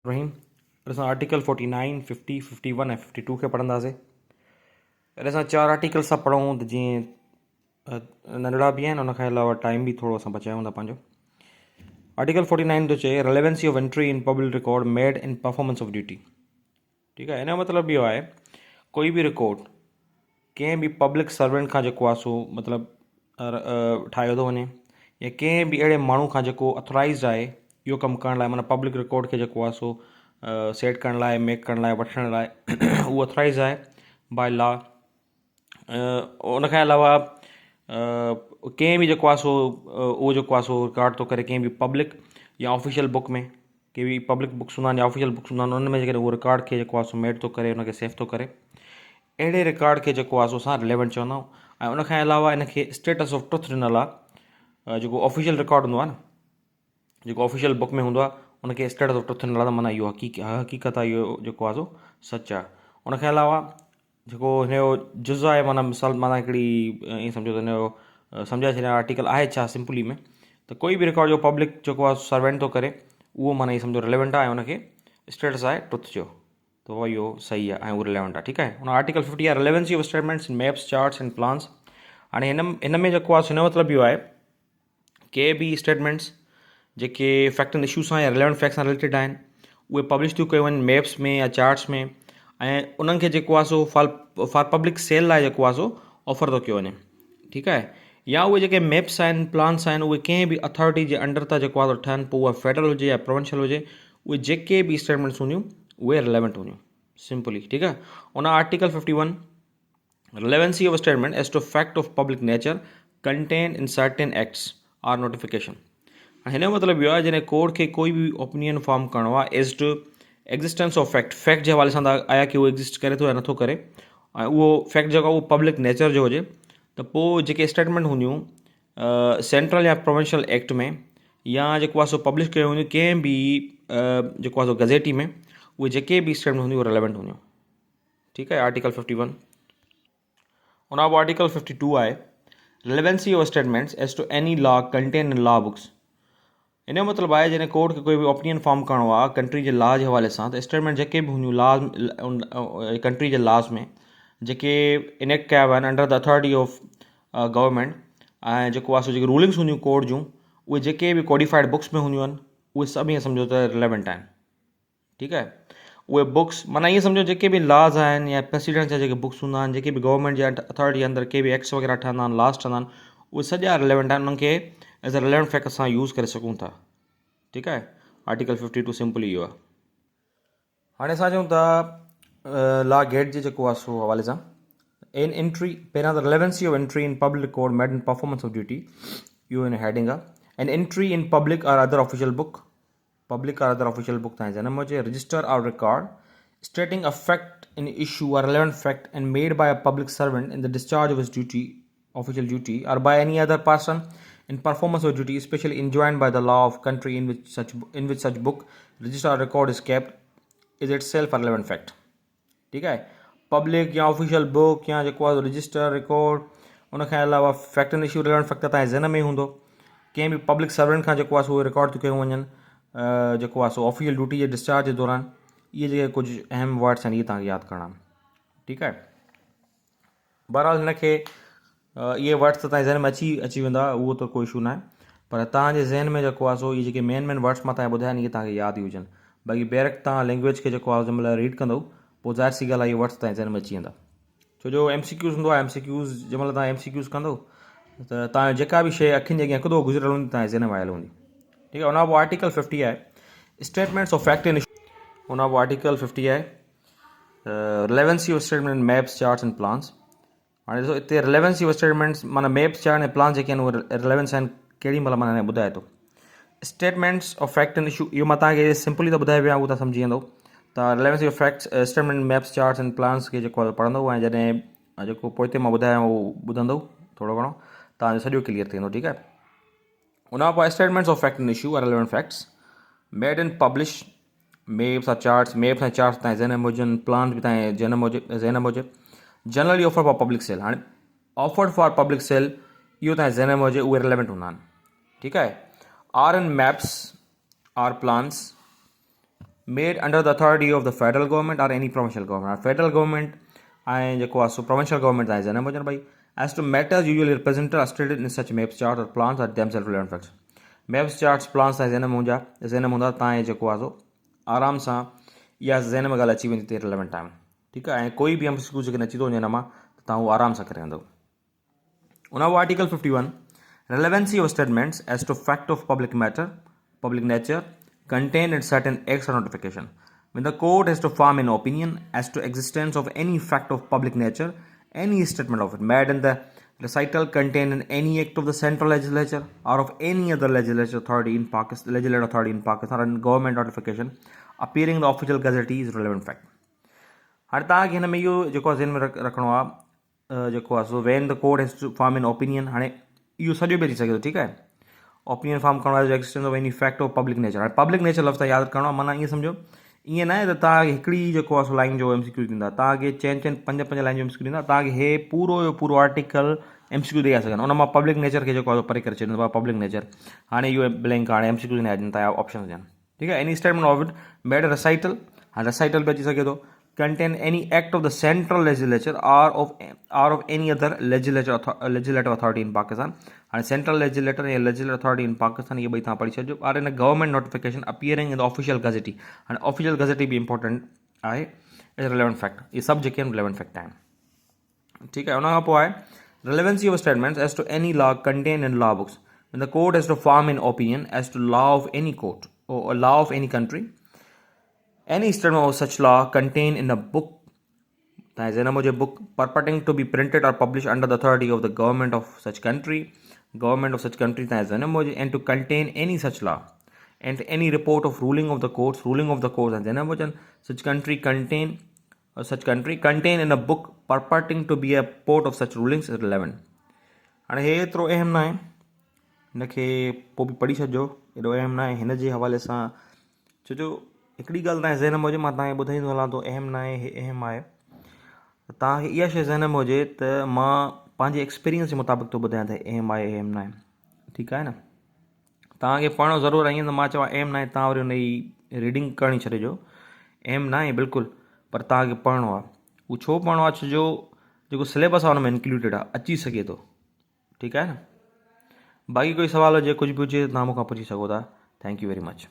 रहीम असां आर्टिकल 49, 50, 51 ऐं 52 खे पढ़ंदासीं। अॼु असां 4 आर्टिकल सां पढ़ूं त जीअं नंढड़ा बि आहिनि, उनखां अलावा टाइम बि थोरो असां बचायूं था पंहिंजो। आर्टिकल 49 थो चए relevancy of entry in public record made in performance of duty. ठीकु आहे, हिन जो मतिलबु इहो आहे कोई बि रिकॉर्ड कंहिं बि पब्लिक सर्वेंट खां जेको आहे सो मतिलबु ठाहियो थो वञे, या कंहिं बि अहिड़े माण्हू खां जेको अथोराइज़्ड आहे इहो कमु करण लाइ, माना पब्लिक रिकॉर्ड खे जेको आहे सो सेट करण लाइ, मेक करण लाइ, वठण लाइ उहो अथोराइज़ आहे बाय लॉ। उनखां अलावा कंहिं बि जेको आहे सो उहो जेको आहे सो रिकॉर्ड थो करे कंहिं बि पब्लिक या ऑफिशियल बुक में, कंहिं बि पब्लिक बुक्स हूंदा आहिनि या ऑफिशियल बुक्स हूंदा आहिनि, उन में जेकॾहिं उहो रिकॉर्ड खे जेको आहे सो मेड थो करे, उनखे सेव थो करे, अहिड़े रिकॉर्ड खे जेको आहे सो असां रिलेवेंट चवंदा आहियूं। ऐं उनखां अलावा इनखे स्टेटस ऑफ ट्रुथ ॾिनल आहे। जेको ऑफिशियल रिकॉर्ड हूंदो आहे न, जेको ऑफिशियल बुक में हूंदो आहे, उनखे स्टेटस ऑफ ट्रुथ ॾिनल आहे, त माना इहो हक़ीक़त आहे, इहो जेको आहे सो सच आहे। उनखां अलावा जेको हिनजो जुज़ आहे, माना मिसाल माना हिकिड़ी ईअं सम्झो त हिनजो सम्झाए छॾिया आर्टिकल आहे छा सिंपली में, त कोई बि रिकॉर्ड जो पब्लिक जेको आहे सर्वेंट थो करे उहो माना इहो सम्झो रिलेवेंट आहे ऐं उनखे स्टेटस आहे ट्रुथ जो, त उहो इहो सही आहे ऐं उहो रिलेवेंट आहे। ठीकु आहे, हुन आर्टिकल 50 आहे relevancy of statements in maps, charts and plans. हाणे हिन में जेको आहे हिन जो मतिलबु इहो आहे के बि स्टेटमेंट्स जेके फैक्ट एंड इशू सां या रिलेवेंट फैक्ट सां रिलेटेड आहिनि उहे पब्लिश थियूं कयूं वञनि मैप्स में या चार्ट्स में, ऐं उन्हनि खे जेको आहे सो फॉर पब्लिक सेल लाइ जेको आहे सो ऑफर थो कयो वञे। ठीकु आहे, या उहे जेके मैप्स आहिनि, प्लान्स आहिनि, उहे कंहिं बि अथॉरिटी जे अंडर था जेको आहे ठहनि, पोइ उहा फेडरल हुजे या प्रोविंशियल हुजे, उहे जेके बि स्टेटमेंट्स हूंदियूं उहे रिलेवेंट हूंदियूं सिंपली। ठीकु आहे, उन article 51 relevancy of statement as to fact of public nature contain in certain acts or notification. हिन जो मतिलबु इहो आहे जॾहिं कोर्ट खे कोई बि ओपिनियन फॉर्म करिणो आहे as to existence of fact, fact जे हवाले सां त आया कि उहो एग्ज़िस्ट करे थो या नथो करे, ऐं उहो फैक्ट जेको आहे उहो पब्लिक नेचर जो हुजे, त पोइ जेके स्टेटमेंट हूंदियूं सेंट्रल या प्रोविंशियल एक्ट में या जेको आहे सो पब्लिश कयूं हूंदियूं कंहिं बि जेको आहे सो गज़ेटी में, उहे जेके बि स्टेटमेंट हूंदियूं उहे रिलेवेंट हूंदियूं। ठीकु आहे, आर्टिकल 51। उन खां पोइ आर्टिकल 52 आहे relevancy of statements as to any law contain in law books. हिन जो मतिलबु आहे जॾहिं कोर्ट खे कोई बि ओपिनियन फॉर्म करिणो आहे कंट्री जे लॉ जे हवाले सां, त स्टेटमेंट जेके बि हूंदियूं लॉ कंट्री जे लॉस में जेके इनेक्ट कया विया आहिनि under the authority of government, ऐं जेको आहे सो जेके रूलिंग्स हूंदियूं कोर्ट जूं, उहे जेके बि कोडिफाइड बुक्स में हूंदियूं आहिनि उहे सभु ईअं सम्झो त रिलेवेंट आहिनि। ठीकु आहे, उहे बुक्स माना ईअं सम्झो जेके बि लॉज आहिनि या प्रेसिडेंट्स जा जेके बुक्स हूंदा आहिनि, जेके बि गवर्नमेंट जे अथॉरिटी जे अंदरि के बि एक्ट्स वग़ैरह ठहंदा आहिनि, लॉस ठहंदा आहिनि, उहे सॼा रिलेवेंट आहिनि, उन्हनि खे एज़ अ रिलेवेंट फैक्ट असां यूज़ करे सघूं था। ठीकु आहे, आर्टिकल 52 सिंपली इहो आहे। हाणे असां चऊं था लॉ गेट जे जेको आहे सो हवाले सां इन एंट्री, पहिरियां त relevancy of entry in public record made in performance of duty, इहो हिन हेडिंग आहे। And entry in public or other official book, public or other official book तव्हांजे जनम हुजे, register or record stating a fact in issue or relevant fact and made by a public servant in the discharge of his duty, official duty, or by any other person in performance of duty especially enjoined by the law of country in which such book, register or record is kept, is itself a relevant fact. ठीक है, public या official book या जेको आहे register record, उनखां अलावा fact and issue relevant fact तव्हांजे ज़हन में ई हूंदो। कंहिं बि पब्लिक सर्वेंट खां जेको आहे सो रिकॉर्ड थियूं कयूं वञनि जेको आहे सो ऑफिशियल ड्यूटी जे डिस्चार्ज जे दौरान, इहे जेके कुझु अहम वर्ड्स आहिनि इहे तव्हांखे यादि करणा। ठीकु आहे, बहरहाल हिनखे इहे वर्ड्स त तव्हांजे ज़हन में अची वेंदा, उहो त कोई इशू न आहे, पर तव्हांजे ज़हन में जेको आहे सो इहे जेके मेन वर्ड्स मां तव्हांखे ॿुधाया आहिनि इहे तव्हांखे यादि ई हुजनि। बाक़ी बैरक तव्हां लैंग्वेज खे जेको आहे जंहिं महिल रीड कंदव पोइ ज़ाहिर सी ॻाल्हि आहे इहे वर्ड्स तव्हांजे ज़हन में अची वेंदा, छो जो MCQs हूंदो आहे। MCQs जंहिं महिल तव्हां MCQs कंदव त तव्हांजो जेका बि शइ अखियुनि जे अॻियां हिकु दफ़ो गुज़िरियल हूंदी तव्हांजे ज़हन में आयल हूंदी। ठीकु आहे, उन खां पोइ आर्टिकल 50 आहे statements of fact and issue. उन खां पोइ आर्टिकल 50 आहे relevancy of statement maps, charts and plans. हाणे ॾिसो हिते रिलेवेंसी ऑफ स्टेटमेंट्स माना मैप्स, चार्ट ऐं प्लान्स जेके आहिनि उहे रिलेवेंस आहिनि केॾी महिल माना हिन ॿुधाए थो। Statements of fact and issue इहो मां तव्हांखे सिंपली त ॿुधाए विया, उहो तव्हां सम्झी वेंदव। तव्हां relevancy of facts statement maps, charts and plans खे जेको आहे पढ़ंदव, ऐं जॾहिं जेको पोइ हिते मां ॿुधायां उहो ॿुधंदव, थोरो घणो तव्हांजो सॼो क्लियर थी वेंदो। ठीकु आहे, उन खां पोइ statements of fact and issue or relevant facts made in publish, maps or charts, maps ऐं चार्ट्स तव्हांजे ज़हन में हुजनि, प्लान बि तव्हांजे ज़हन में हुजे। Generally offer for public sale, हाणे ऑफर्ड फॉर पब्लिक सेल इहो तव्हांजे ज़हन में हुजे, उहे रिलेवेंट हूंदा आहिनि। ठीकु आहे, or an maps or plans made under the authority of the federal government or any provincial government. Federal government ऐं जेको आहे सो प्रोविंशियल गवर्नमेंट ताईं ज़हन में हुजनि भाई। As to matters usually represented or stated in such maps chart और plans or themselves relevant facts. Maps charts plans ताईं ज़हन में हूंदा तव्हांजे जेको आहे सो आराम सां इहा ज़हन में ॻाल्हि अची वेंदी हिते रिलेवेंट टाइम। ठीकु आहे। ऐं कोई बि MCQ जेकॾहिं अची थो वञे हिन मां त तव्हां उहो आराम सां करे वेंदव। उन खां article 51 relevancy of statements as to fact of public nature contained in certain acts or notification. When the court has to form an opinion as to existence of any fact of public nature, any statement of it made in the recital contained in any act of the central legislature or of any other legislative authority in Pakistan or in government notification appearing in the official gazette is relevant fact. हाणे तव्हांखे हिन में इहो जेको आहे ज़हन में रखिणो आहे जेको आहे so when the court has to form an opinion. हाणे इहो सॼो बि अची सघे थो। ठीकु आहे। ओपिनियन फॉर्म करणो आहे expanse of any fact of public nature. हाणे पब्लिक नेचर लफ़्ज़ यादि करणो आहे। माना ईअं सम्झो ईअं न आहे त तव्हांखे हिकिड़ी जेको आहे सो लाइन जो MCQ ॾींदा, तव्हांखे चइनि पंज लाइन जो MCQ ॾींदा, तव्हांखे हे पूरो जो पूरो आर्टिकल MCQ ॾेई सघनि। उन मां पब्लिक नेचर खे जेको आहे परे करे छॾींदो आहे पब्लिक नेचर। हाणे इहो ब्लैंक हाणे MCQ न अचनि तव्हांजा ऑप्शन हुजनि। ठीकु आहे। Any statement of it made recital. हाणे रेसाइटल बि अची सघे थो। contain any act of the central legislature or of any other legislative authority in Pakistan. And central legislature and legislative authority in Pakistan ये भाई तव्हां पढ़ी छॾियो। are in a government notification appearing in the official gazette। and official gazette भी important आहे as relevant fact। ये सभु जेके आहिनि relevant fact आहिनि। ठीकु आहे। उन खां पोइ आहे relevancy of statements as to any law contained in law books when the court has to form an opinion as to law of any court or a law of any country। Any statement of such law contained in a book, book purporting to be printed or published under the authority of the government of such country, and to contain any such law, and any report of ruling of the courts, and such country contained in a book purporting to be a report of such rulings is relevant। हाणे हे एतिरो अहम न आहे, हिनखे पोइ बि पढ़ी छॾिजो, एॾो अहम न आहे हिन जे हवाले सां। छो जो हिकिड़ी ॻाल्हि तव्हांजे ज़हन में हुजे, मां तव्हांखे ॿुधाईंदो हलां थो अहम न आहे, हे अहम आहे। तव्हांखे इहा शइ ज़हन में हुजे त मां पंहिंजे एक्सपीरियंस जे मुताबिक़ थो ॿुधायां त अहम आहे अहम न आहे। ठीकु आहे न। तव्हांखे पढ़णो ज़रूरु आहे। ईअं त मां चवां अहम न आहे, तव्हां वरी हुन जी रीडिंग करणी छॾिजो। अहम न आहे बिल्कुलु, पर तव्हांखे पढ़णो आहे। उहो छो पढ़णो आहे? छो जो जेको सिलेबस आहे हुन में इंक्लूडेड आहे, अची सघे थो। ठीकु आहे न। बाक़ी कोई सवाल हुजे, कुझु बि हुजे, तव्हां मूंखां पुछी सघो था। Thank U very much.